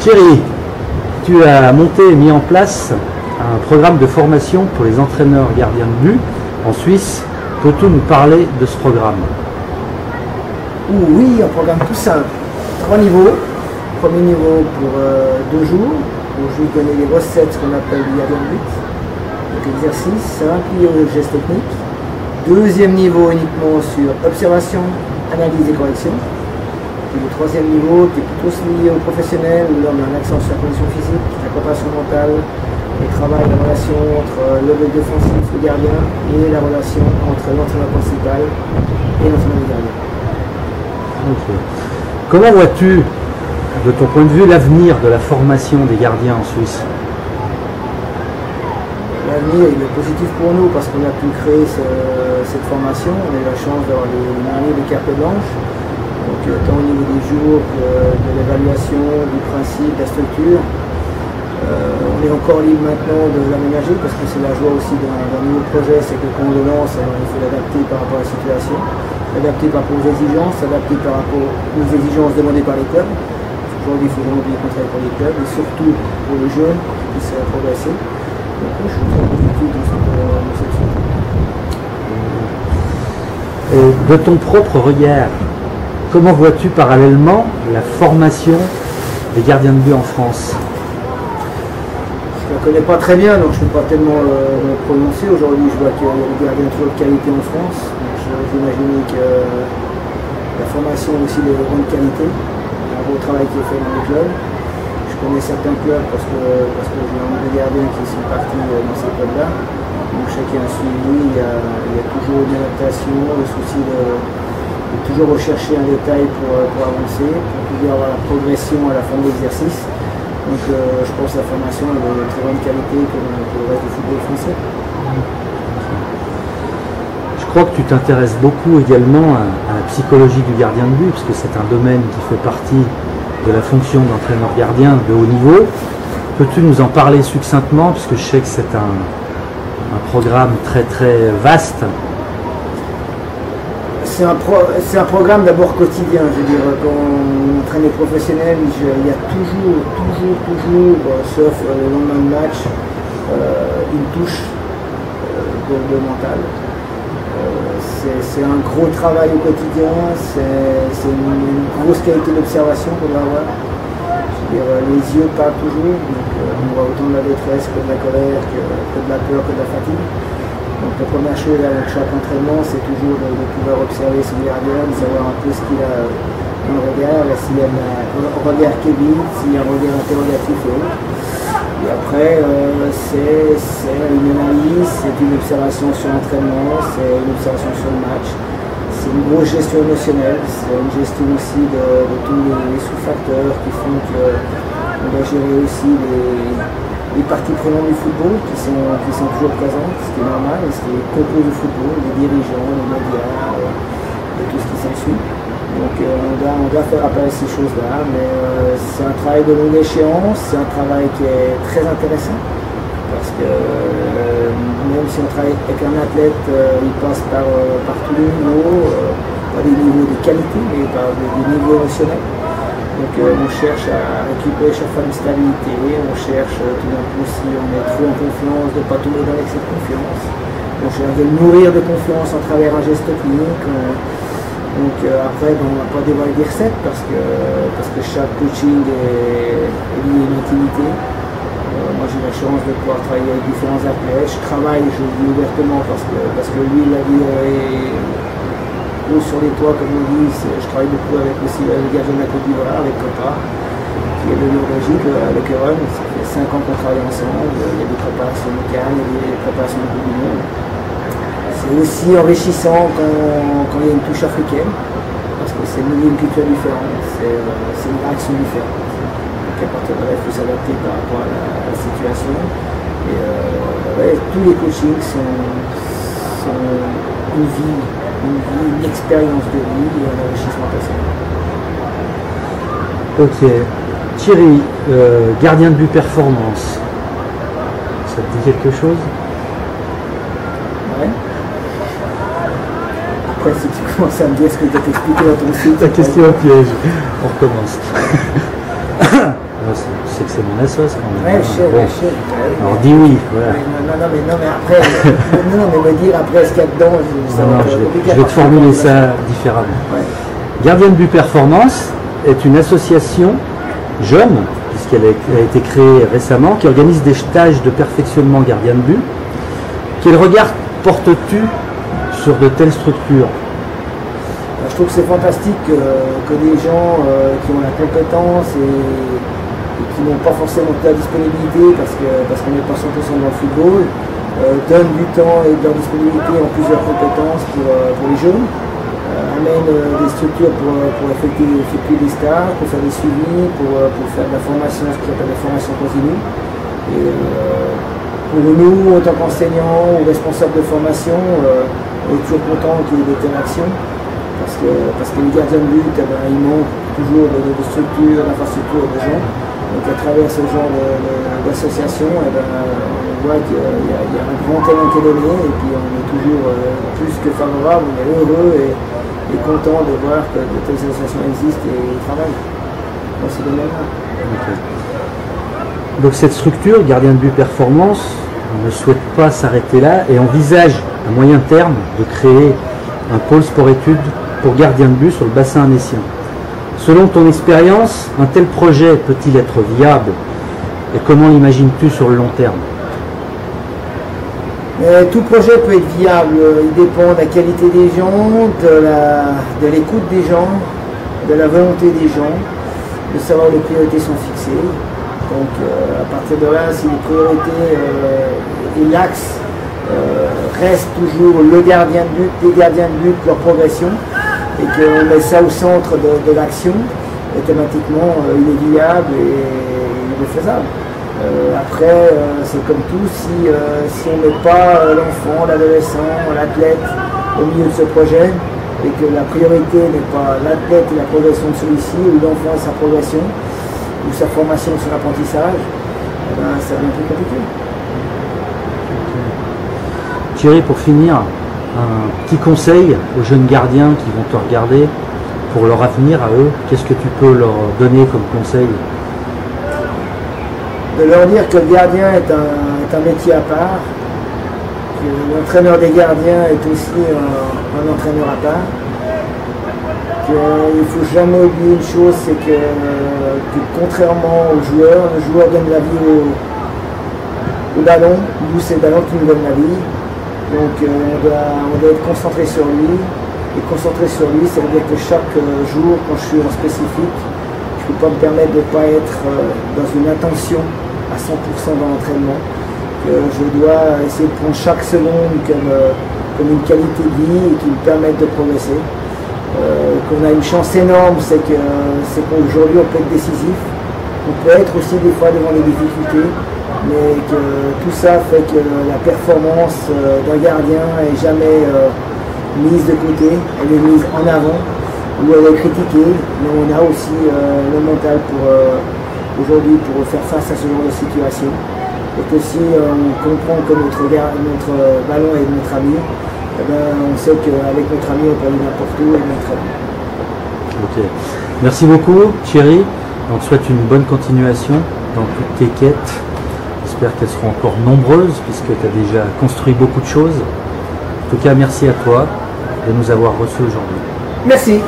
Thierry, tu as monté et mis en place un programme de formation pour les entraîneurs gardiens de but en Suisse. Peux-tu nous parler de ce programme? Oui, un programme tout simple. 3 niveaux. Premier niveau pour 2 jours, où je vais donner des recettes, ce qu'on appelle du gardien de but. Donc exercice simple lié aux gestes techniques. Deuxième niveau uniquement sur observation, analyse et correction. Et le troisième niveau qui est plutôt lié aux professionnels, où là on a un accent sur la condition physique, la préparation mentale, le travail, la relation entre le défensif, le gardien, et la relation entre l'entraîneur principal et l'entraîneur du gardien. Okay. Comment vois-tu, de ton point de vue, l'avenir de la formation des gardiens en Suisse? L'avenir il est positif pour nous parce qu'on a pu créer cette formation. On a eu la chance d'avoir les derniers des cartes blanches. Donc tant au niveau des jours que de l'évaluation, du principe, de la structure. On est encore libre maintenant de l'aménager parce que c'est la joie aussi d'un nouveau projet, c'est que quand on le lance, il faut l'adapter par rapport à la situation, l'adapter par rapport aux exigences, s'adapter par rapport aux exigences demandées par les clubs. Aujourd'hui, il faut vraiment oublier qu'on travaille pour les clubs et surtout pour les jeunes qui seraient progressés. Donc je suis très positif dans cette chose. De ton propre regard, comment vois-tu parallèlement la formation des gardiens de but en France? Je ne la connais pas très bien, donc je ne peux pas tellement me prononcer. Aujourd'hui, je vois qu'il y a des gardiens toujours de qualité en France. J'imagine que la formation aussi de grande qualité. Il y a un beau travail qui est fait dans les clubs. Je connais certains clubs parce que j'ai un des gardiens qui sont partis dans ces clubs-là. Donc chacun a suivi, il y a toujours une adaptation, le souci de toujours rechercher un détail pour avancer, pour pouvoir avoir la progression à la fin de l'exercice. Donc je pense que la formation est de très bonne qualité pour le reste du football français. Je crois que tu t'intéresses beaucoup également à la psychologie du gardien de but, parce que c'est un domaine qui fait partie de la fonction d'entraîneur gardien de haut niveau. Peux-tu nous en parler succinctement, puisque je sais que c'est un programme très très vaste? C'est un programme d'abord quotidien, je veux dire, quand on entraîne les professionnels, il y a toujours, sauf le lendemain de match, une touche de mental. C'est un gros travail au quotidien, c'est une grosse qualité d'observation qu'on doit avoir. Je veux dire, les yeux parlent toujours, donc on voit autant de la détresse que de la colère, que de la peur, que de la fatigue. Donc la première chose avec chaque entraînement, c'est toujours de pouvoir observer son gardien, de savoir un peu ce qu'il a dans le regard, s'il y a un regard qui est vide, s'il y a un regard interrogatif et autres. Et après, c'est une analyse, c'est une observation sur l'entraînement, c'est une observation sur le match, c'est une grosse gestion émotionnelle, c'est une gestion aussi de tous les sous-facteurs qui font qu'on va gérer aussi les parties prenantes du football qui sont toujours présentes, ce qui est normal, et ce qui compose le football, les dirigeants, les médias, et tout ce qui s'ensuit. Donc on doit faire appel à ces choses-là, mais c'est un travail de longue échéance, c'est un travail qui est très intéressant, parce que même si on travaille avec un athlète, il passe par tous les niveaux, pas des niveaux de qualité, mais par des niveaux émotionnels. Donc on cherche à récupérer chaque fois une stabilité, on cherche tout d'un coup si on est trop en confiance, de ne pas tomber dans l'excès de confiance. On cherche de le nourrir de confiance à travers un geste technique. Donc après on ne va pas dévoiler des recettes parce que chaque coaching est lié à une intimité. Moi j'ai la chance de pouvoir travailler avec différents athlètes. Je travaille, je le dis ouvertement parce que lui il a dit sur les toits, comme on dit, je travaille beaucoup avec aussi le gardien de la Côte d'Ivoire, avec Copa, qui est le Belgique, avec Euron. Ça fait 5 ans qu'on travaille ensemble, il y a des préparations locales, il y a des préparations de Coupe du Monde. C'est aussi enrichissant quand il y a une touche africaine, parce que c'est une culture différente, c'est une réaction différente. Donc à partir de là, il faut s'adapter par rapport à la situation. Et tous les coachings sont une expérience de vie et un enrichissement personnel. Ok. Thierry, gardien de but performance, ça te dit quelque chose? Ouais. Après, si tu commences à me dire ce que tu as expliqué dans ton site... Ta question au piège. On recommence. sais que c'est mon assos quand même. Ouais, je sais, Bon. je sais. Alors dis oui, voilà. Non, mais après, me dire après ce qu'il y a dedans, ça Non, va être je compliqué. vais te formuler ça différemment. Ouais. Gardien de but Performance est une association jeune, puisqu'elle a été créée récemment, qui organise des stages de perfectionnement gardien de but. Quel regard portes-tu sur de telles structures? Je trouve que c'est fantastique que des gens qui ont la compétence et qui n'ont pas forcément de la disponibilité parce qu'on n'est pas 100% dans le football, donnent du temps et de leur disponibilité en plusieurs compétences pour les jeunes, amènent des structures pour effectuer des stages, pour faire des suivis, pour faire de la formation, ce qu'on appelle la formation continue. Et pour nous, en tant qu'enseignants ou responsables de formation, on est toujours content qu'il y ait des telles actions. Parce que les gardiens de but, ils manquent toujours de structure, d'infrastructure, de gens. Donc à travers ce genre d'association, on voit qu'il y a un grand élan qui est donné et puis on est toujours plus que favorable, on est heureux et content de voir que de telles associations existent et travaillent dans ce domaine-là. Okay. Donc cette structure, Gardien de but Performance, ne souhaite pas s'arrêter là et envisage à moyen terme de créer un pôle sport-études pour gardien de but sur le bassin annécien. Selon ton expérience, un tel projet peut-il être viable et comment l'imagines-tu sur le long terme? Tout projet peut être viable, il dépend de la qualité des gens, de l'écoute des gens, de la volonté des gens, de savoir où les priorités sont fixées. Donc à partir de là, si les priorités et l'axe reste toujours le gardien de but, les gardiens de but, leur progression, et qu'on met ça au centre de l'action, thématiquement il est viable et il est faisable. Après, c'est comme tout, si on ne met pas l'enfant, l'adolescent, l'athlète au milieu de ce projet, et que la priorité n'est pas l'athlète et la progression de celui-ci, ou l'enfant et sa progression, ou sa formation, son apprentissage, ça devient plus compliqué. Thierry, pour finir, un petit conseil aux jeunes gardiens qui vont te regarder pour leur avenir à eux, qu'est-ce que tu peux leur donner comme conseil? De leur dire que le gardien est un métier à part, que l'entraîneur des gardiens est aussi un entraîneur à part, qu'il ne faut jamais oublier une chose, c'est que contrairement aux joueurs, le joueur donne la vie au ballon, nous c'est le ballon qui nous donne la vie. Donc on doit être concentré sur lui, et concentré sur lui, ça veut dire que chaque jour, quand je suis en spécifique, je ne peux pas me permettre de ne pas être dans une attention à 100% dans l'entraînement, que je dois essayer de prendre chaque seconde comme une qualité de vie et qui me permette de progresser. Qu'on a une chance énorme, c'est qu'aujourd'hui on peut être décisif, on peut être aussi des fois devant des difficultés, mais que tout ça fait que la performance d'un gardien n'est jamais mise de côté, elle est mise en avant, ou elle est critiquée, mais on a aussi le mental pour aujourd'hui pour faire face à ce genre de situation. Et que si on comprend que notre ballon est notre ami, eh ben, on sait qu'avec notre ami on peut aller n'importe où et notre ami. Ok. Merci beaucoup Thierry, on te souhaite une bonne continuation dans toutes tes quêtes. J'espère qu'elles seront encore nombreuses puisque tu as déjà construit beaucoup de choses. En tout cas, merci à toi de nous avoir reçus aujourd'hui. Merci.